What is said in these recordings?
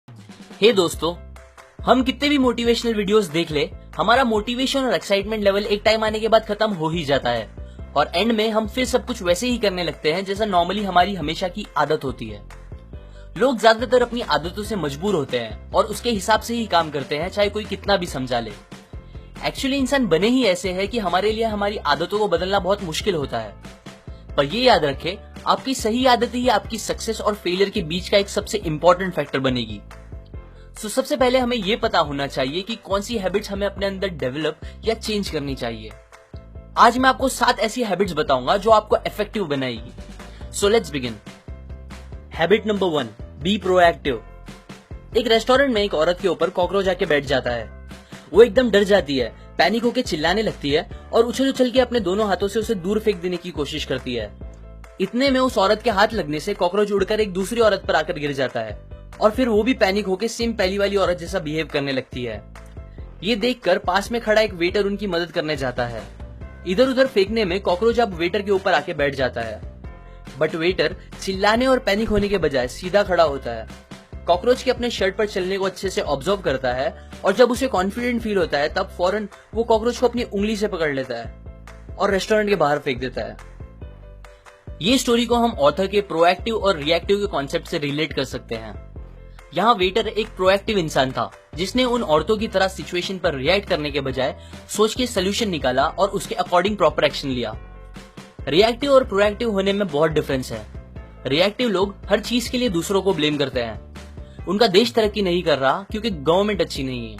हे दोस्तों, हम कितने भी मोटिवेशनल वीडियोस देख ले, हमारा मोटिवेशन और एक्साइटमेंट लेवल एक टाइम आने के बाद खत्म हो ही जाता है और एंड में हम फिर सब कुछ वैसे ही करने लगते हैं जैसा नॉर्मली हमारी हमेशा की आदत होती है। लोग ज्यादातर अपनी आदतों से मजबूर होते हैं और उसके हिसाब से ही काम करते हैं, चाहे कोई कितना भी समझा ले। एक्चुअली इंसान बने ही ऐसे है कि हमारे लिए हमारी आदतों को बदलना बहुत मुश्किल होता है। पर ये याद रखें, आपकी सही आदत ही आपकी सक्सेस और फेलियर के बीच का एक सबसे इंपॉर्टेंट फैक्टर बनेगी। सबसे पहले हमें यह पता होना चाहिए कि कौन सी हैबिट्स हमें अपने अंदर डेवलप या चेंज करनी चाहिए। आज मैं आपको 7 ऐसी हैबिट्स बताऊंगा जो आपको इफेक्टिव बनाएगी। So let's begin. Habit number 1, be proactive. एक रेस्टोरेंट में एक औरत के ऊपर कॉकरोच आके बैठ जाता है। वो एकदम डर जाती है, पैनिक होकर चिल्लाने लगती है और उछल उछल के अपने दोनों हाथों से उसे दूर फेंक देने की कोशिश करती है। इतने में उस औरत के हाथ लगने से कॉकरोच उड़कर एक दूसरी औरत पर आकर गिर जाता है और फिर वो भी पैनिक होकर सेम पहली वाली औरत जैसा बिहेव करने लगती है। ये देखकर पास में खड़ा एक वेटर उनकी मदद करने जाता है। इधर उधर फेंकने में कॉकरोच अब वेटर के ऊपर आके बैठ जाता है, बट वेटर चिल्लाने और पैनिक होने के बजाय सीधा खड़ा होता है। कॉकरोच के अपने शर्ट पर चलने को अच्छे से ऑब्जर्व करता है और जब उसे कॉन्फिडेंट फील होता है तब फौरन वो कॉकरोच को अपनी उंगली से पकड़ लेता है और रेस्टोरेंट के बाहर फेंक देता है। ये स्टोरी को हम ऑथर के प्रोएक्टिव और रिएक्टिव के कॉन्सेप्ट से रिलेट कर सकते हैं। यहाँ वेटर एक प्रोएक्टिव इंसान था जिसने उन औरतों की तरह सिचुएशन पर रिएक्ट करने के बजाय सोच के सोल्यूशन निकाला और उसके अकॉर्डिंग प्रॉपर एक्शन लिया। रिएक्टिव और प्रोएक्टिव होने में बहुत डिफरेंस है। रिएक्टिव लोग हर चीज के लिए दूसरों को ब्लेम करते हैं। उनका देश तरक्की नहीं कर रहा क्योंकि गवर्नमेंट अच्छी नहीं है,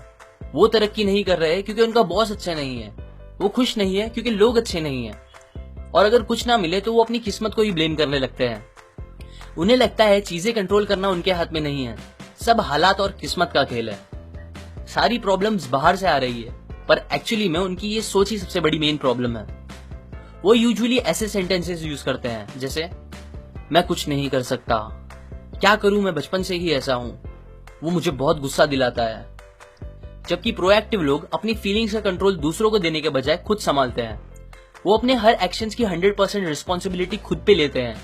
वो तरक्की नहीं कर रहे क्योंकि उनका बॉस अच्छा नहीं है, वो खुश नहीं है क्योंकि लोग अच्छे नहीं है, और अगर कुछ ना मिले तो वो अपनी किस्मत को ही ब्लेम करने लगते हैं। उन्हें लगता है चीजें कंट्रोल करना उनके हाथ में नहीं है, सब हालात और किस्मत का खेल है। सारी प्रॉब्लम्स बाहर से आ रही है, पर एक्चुअली में उनकी ये सोच ही सबसे बड़ी मेन प्रॉब्लम है। वो यूजुअली ऐसे सेंटेंसेस यूज करते हैं जैसे मैं कुछ नहीं कर सकता, क्या करूं, मैं बचपन से ही ऐसा हूं, वो मुझे बहुत गुस्सा दिलाता है। जबकि प्रोएक्टिव लोग अपनी फीलिंग्स का कंट्रोल दूसरों को देने के बजाय खुद संभालते हैं। वो अपने हर एक्शंस की 100% रिस्पॉन्सिबिलिटी खुद पे लेते हैं।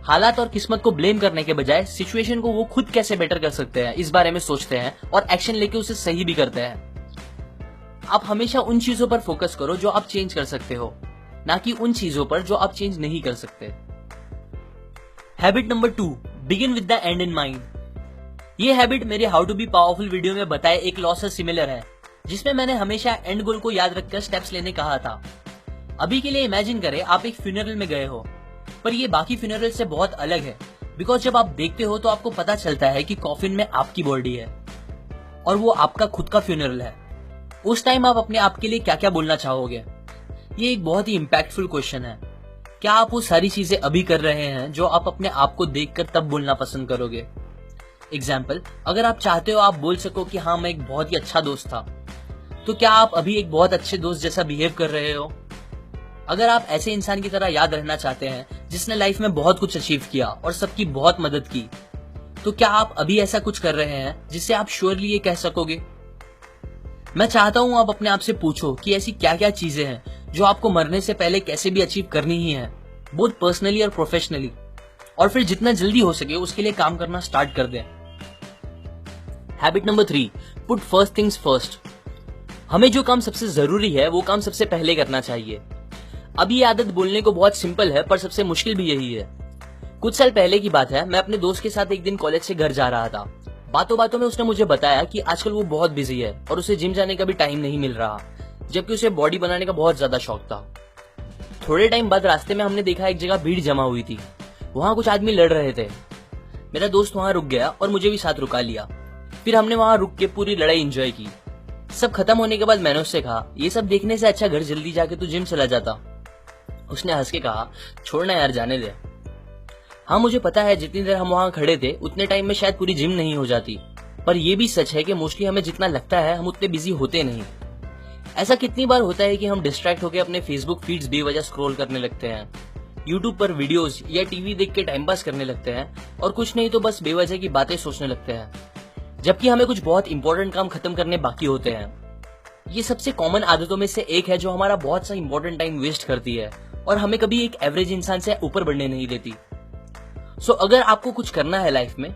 हालात और किस्मत को ब्लेम करने के बजाय सिचुएशन को वो खुद कैसे बेटर कर सकते हैं इस बारे में सोचते हैं और एक्शन लेके उसे सही भी करते हैं। आप हमेशा उन चीजों पर फोकस करो जो आप चेंज कर सकते हो, ना कि उन चीजों पर जो आप चेंज नहीं कर सकते। Habit number 2, begin with the end in mind. ये हैबिट मेरे how to be powerful video में बताए एक लॉ से सिमिलर है, जिसमें मैंने हमेशा एंड गोल को याद रखकर स्टेप्स लेने कहा था। अभी के लिए इमेजिन करें आप एक फ्यूनरल में गए हो, पर ये बाकी फ्यूनरल से बहुत अलग है, बिकॉज जब आप देखते हो तो आपको पता चलता है कि कॉफिन में आपकी बॉडी है और वो आपका खुद का फ्यूनरल है। उस टाइम आप अपने आप के लिए क्या क्या बोलना चाहोगे? ये एक बहुत ही इम्पैक्टफुल क्वेश्चन है। क्या आप वो सारी चीजें अभी कर रहे हैं जो आप अपने आप को देखकर तब बोलना पसंद करोगे? एग्जाम्पल, अगर आप चाहते हो आप बोल सको कि हाँ मैं एक बहुत ही अच्छा दोस्त था, तो क्या आप अभी एक बहुत अच्छे दोस्त जैसा बिहेव कर रहे हो? अगर आप ऐसे इंसान की तरह याद रहना चाहते हैं जिसने लाइफ में बहुत कुछ अचीव किया और सबकी बहुत मदद की, तो क्या आप अभी ऐसा कुछ कर रहे हैं जिससे आप श्योरली ये कह सकोगे? मैं चाहता हूं आप अपने आप से पूछो कि ऐसी क्या क्या चीजें हैं जो आपको मरने से पहले कैसे भी अचीव करनी ही है, बोथ पर्सनली और प्रोफेशनली, और फिर जितना जल्दी हो सके उसके लिए काम करना स्टार्ट कर दें। Habit number 3, put first things first. हमें जो काम सबसे जरूरी है वो काम सबसे पहले करना चाहिए। अब ये आदत बोलने को बहुत सिंपल है, पर सबसे मुश्किल भी यही है। कुछ साल पहले की बात है, मैं अपने दोस्त के साथ एक दिन कॉलेज से घर जा रहा था। बातों बातों में उसने मुझे बताया कि आजकल वो बहुत बिजी है और उसे जिम जाने का भी टाइम नहीं मिल रहा, जबकि उसे बॉडी बनाने का बहुत ज्यादा शौक था। थोड़े टाइम बाद रास्ते में हमने देखा एक जगह भीड़ जमा हुई थी। वहां कुछ आदमी लड़ रहे थे। मेरा दोस्त वहां रुक गया और मुझे भी साथ रुका लिया। फिर हमने वहां रुक के पूरी लड़ाई एंजॉय की। सब खत्म होने के बाद मैंने उससे कहा, ये सब देखने से अच्छा घर जल्दी जाके तू जिम चला जाता। उसने हंस के कहा, छोड़ना यार, जाने दे। हाँ, मुझे पता है जितनी देर हम वहां खड़े थे उतने टाइम में शायद पूरी जिम नहीं हो जाती, पर यह भी सच है कि मोस्टली हमें जितना लगता है हम उतने बिजी होते नहीं। ऐसा कितनी बार होता है कि हम डिस्ट्रैक्ट होकर अपने फेसबुक फीड्स बेवजह स्क्रॉल करने लगते हैं, यूट्यूब पर वीडियोस या टीवी देख के टाइम पास करने लगते हैं, और कुछ नहीं तो बस बेवजह की बातें सोचने लगते हैं, जबकि हमें कुछ बहुत इंपॉर्टेंट काम खत्म करने बाकी होते हैं। ये सबसे कॉमन आदतों में से एक है जो हमारा बहुत सा इंपॉर्टेंट टाइम वेस्ट करती है और हमें कभी एक एवरेज इंसान से ऊपर बढ़ने नहीं देती। सो अगर आपको कुछ करना है लाइफ में,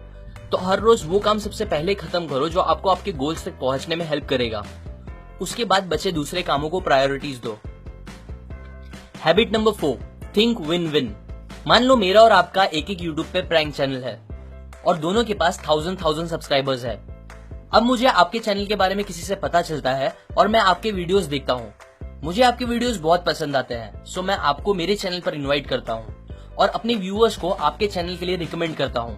तो हर रोज वो काम सबसे पहले खत्म करो जो आपको आपके गोल्स तक पहुंचने में हेल्प करेगा। उसके बाद बचे दूसरे कामों को प्रायोरिटीज दो। Habit number 4, think win win. मान लो मेरा और आपका एक यूट्यूब पे प्रैंक चैनल है और दोनों के पास 1000 सब्सक्राइबर्स है। अब मुझे आपके चैनल के बारे में किसी से पता चलता है और मैं आपके वीडियोस देखता हूँ। मुझे आपके वीडियोस बहुत पसंद आते हैं, सो मैं आपको मेरे चैनल पर इनवाइट करता हूँ और अपने व्यूअर्स को आपके चैनल के लिए रिकमेंड करता हूँ,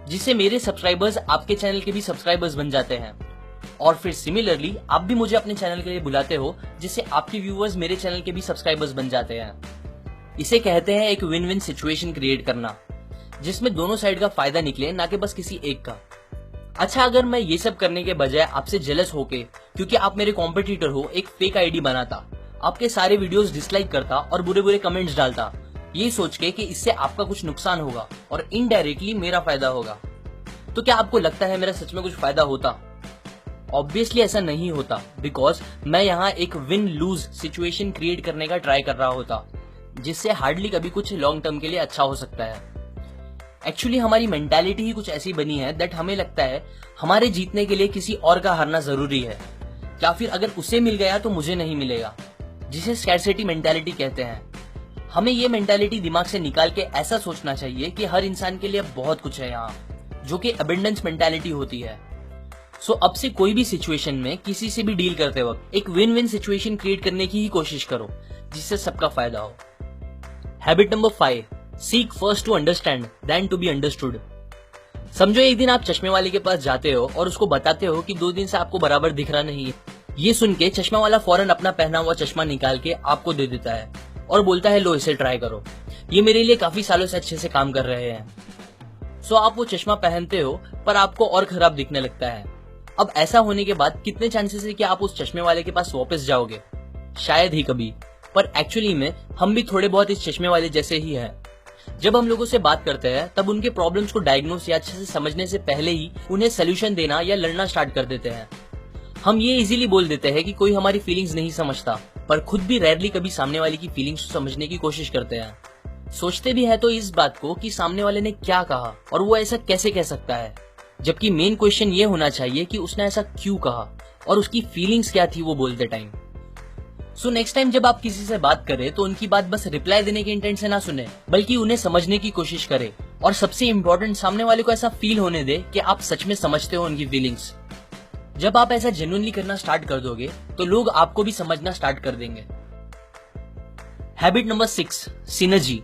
जिससे मेरे सब्सक्राइबर्स आपके चैनल के भी सब्सक्राइबर्स बन जाते हैं। और फिर सिमिलरली आप भी मुझे अपने चैनल के लिए बुलाते हो, जिससे आपके व्यूअर्स मेरे चैनल के भी सब्सक्राइबर्स बन जाते हैं। इसे कहते हैं एक विन विन सिचुएशन क्रिएट करना, जिसमें दोनों साइड का फायदा निकले, ना कि बस किसी एक का। अच्छा, अगर मैं ये सब करने के बजाय आपसे जेलस होके, क्योंकि आप मेरे कॉम्पिटिटर हो, एक फेक आईडी बनाता, आपके सारे वीडियोस डिसलाइक करता और बुरे बुरे कमेंट्स डालता, ये सोच के कि इससे आपका कुछ नुकसान होगा और इनडायरेक्टली मेरा फायदा होगा, तो क्या आपको लगता है मेरा सच में कुछ फायदा होता? ऑब्वियसली ऐसा नहीं होता, बिकॉज मैं यहाँ एक विन लूज सिचुएशन क्रिएट करने का ट्राई कर रहा होता, जिससे हार्डली कभी कुछ लॉन्ग टर्म के लिए अच्छा हो सकता है। एक्चुअली हमारी मेंटालिटी ही कुछ ऐसी बनी है दैट हमें लगता है हमारे जीतने के लिए किसी और का हारना जरूरी है, या फिर अगर उसे मिल गया तो मुझे नहीं मिलेगा, जिसे स्कैरसिटी मेंटालिटी कहते हैं। हमें ये मेंटालिटी दिमाग से निकाल के ऐसा सोचना चाहिए कि हर इंसान के लिए बहुत कुछ है यहाँ, जो कि अबंडेंस मेंटालिटी होती है। सो अब से कोई भी सिचुएशन में किसी से भी डील करते वक्त एक विन विन सिचुएशन क्रिएट करने की ही कोशिश करो, जिससे सबका फायदा हो। Habit number 5, seek first to understand then to be understood. समझो एक दिन आप चश्मे वाले के पास जाते हो और उसको बताते हो कि 2 दिन से आपको बराबर दिख रहा नहीं है। ये सुन के चश्मा वाला फौरन अपना पहना हुआ चश्मा निकाल के आपको दे देता है और बोलता है, लो इसे ट्राई करो, ये मेरे लिए काफी सालों से अच्छे से काम कर रहे हैं। सो आप वो चश्मा पहनते हो पर आपको और खराब दिखने लगता है। अब ऐसा होने के बाद कितने चांसेस है कि आप उस चश्मे वाले के पास वापस जाओगे? शायद ही कभी। पर एक्चुअली में हम भी थोड़े बहुत इस चश्मे वाले जैसे ही हैं। जब हम लोगों से बात करते हैं तब उनके प्रॉब्लम्स को डायग्नोस या अच्छे से समझने से पहले ही उन्हें सोल्यूशन देना या लड़ना स्टार्ट कर देते हैं। हम ये इजीली बोल देते हैं कि कोई हमारी फीलिंग्स नहीं समझता, पर खुद भी रेयरली कभी सामने वाले की फीलिंग्स समझने की कोशिश करते हैं। सोचते भी है तो इस बात को कि सामने वाले ने क्या कहा और वो ऐसा कैसे कह सकता है, जबकि मेन क्वेश्चन ये होना चाहिए कि उसने ऐसा क्यों कहा और उसकी फीलिंग्स क्या थी वो बोलते टाइम। सो नेक्स्ट टाइम जब आप किसी से बात करें तो उनकी बात बस रिप्लाई देने के इंटेंट से ना सुने, बल्कि उन्हें समझने की कोशिश करें। और सबसे इम्पोर्टेंट, सामने वाले को ऐसा फील होने दे कि आप सच में समझते हो उनकी फीलिंग्स। जब आप ऐसा जेन्युइनली करना स्टार्ट कर दोगे तो लोग आपको भी समझना स्टार्ट कर देंगे। Habit number 6, synergy.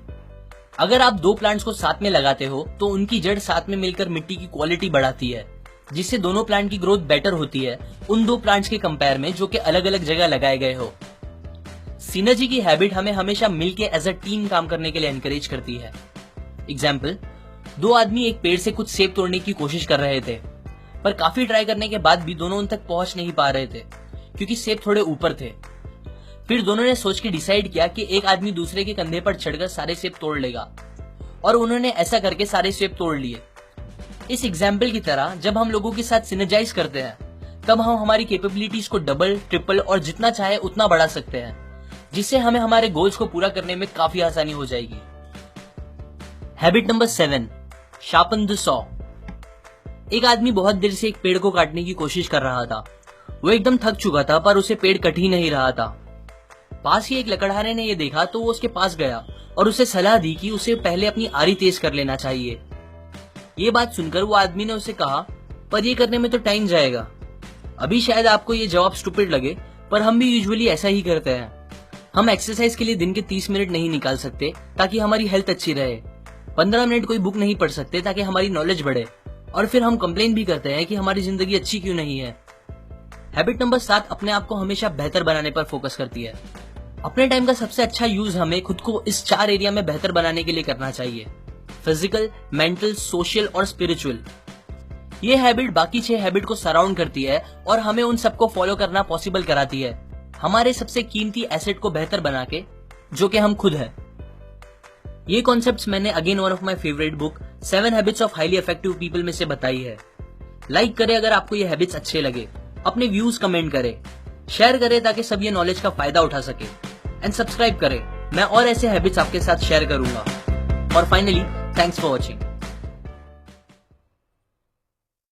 अगर आप 2 प्लांट्स को साथ में लगाते हो तो उनकी जड़ साथ में मिलकर मिट्टी की क्वालिटी बढ़ाती है, जिससे दोनों प्लांट की ग्रोथ बेटर होती है उन 2 प्लांट्स के कंपेयर में जो कि अलग अलग जगह लगाए गए हो। सिनर्जी की हैबिट हमें हमेशा मिलके एज अ टीम काम करने के लिए एनकरेज करती है। एग्जाम्पल, 2 आदमी एक पेड़ से कुछ सेब तोड़ने की कोशिश कर रहे थे, पर काफी ट्राई करने के बाद भी दोनों उन तक पहुंच नहीं पा रहे थे क्योंकि सेब थोड़े ऊपर थे। फिर दोनों ने सोच के डिसाइड किया कि एक आदमी दूसरे के कंधे पर चढ़कर सारे सेब तोड़ लेगा, और उन्होंने ऐसा करके सारे सेब तोड़ लिए। इस एग्जाम्पल की तरह जब हम लोगों के साथ सिनर्जाइज करते हैं तब हम हमारी कैपेबिलिटीज को डबल, ट्रिपल और जितना चाहे उतना बढ़ा सकते हैं, जिससे हमें हमारे गोल्स को पूरा करने में काफी आसानी हो जाएगी। Habit number 7, sharpen the saw. एक आदमी बहुत देर से एक पेड़ को काटने की कोशिश कर रहा था। वो एकदम थक चुका था पर उसे पेड़ कट ही नहीं रहा था। पास ही एक लकड़हारे ने ये देखा तो वो उसके पास गया और उसे सलाह दी कि उसे पहले अपनी आरी तेज कर लेना चाहिए। ये बात सुनकर वो आदमी ने उसे कहा, पर ये करने में तो टाइम जाएगा। अभी शायद आपको ये जवाब स्टूपिड लगे, पर हम भी यूजुअली ऐसा ही करते हैं। हम एक्सरसाइज के लिए दिन के 30 मिनट नहीं निकाल सकते ताकि हमारी हेल्थ अच्छी रहे, 15 मिनट कोई बुक नहीं पढ़ सकते ताकि हमारी नॉलेज बढ़े, और फिर हम कंप्लेन भी करते हैं कि हमारी जिंदगी अच्छी क्यों नहीं है। हैबिट नंबर 7 अपने आप को हमेशा बेहतर बनाने पर फोकस करती है। अपने टाइम का सबसे अच्छा यूज हमें खुद को इस 4 एरिया में बेहतर बनाने के लिए करना चाहिए: फिजिकल, मेंटल, सोशल और स्पिरिचुअल। ये हैबिट बाकी 6 हैबिट को सराउंड करती है और हमें उन सबको फॉलो करना पॉसिबल कराती है, हमारे सबसे कीमती एसेट को बेहतर बना के, जो कि हम खुद हैं। ये कॉन्सेप्ट्स मैंने again one of my favourite book 7 habits of highly effective people में से बताई है। लाइक करें अगर आपको ये हैबिट्स अच्छे लगे, अपने व्यूज कमेंट करें, शेयर करें ताकि सब ये नॉलेज का फायदा उठा सके, एंड सब्सक्राइब करें। मैं और ऐसे हैबिट्स आपके साथ शेयर करूंगा। और फाइनली, थैंक्स फॉर वॉचिंग।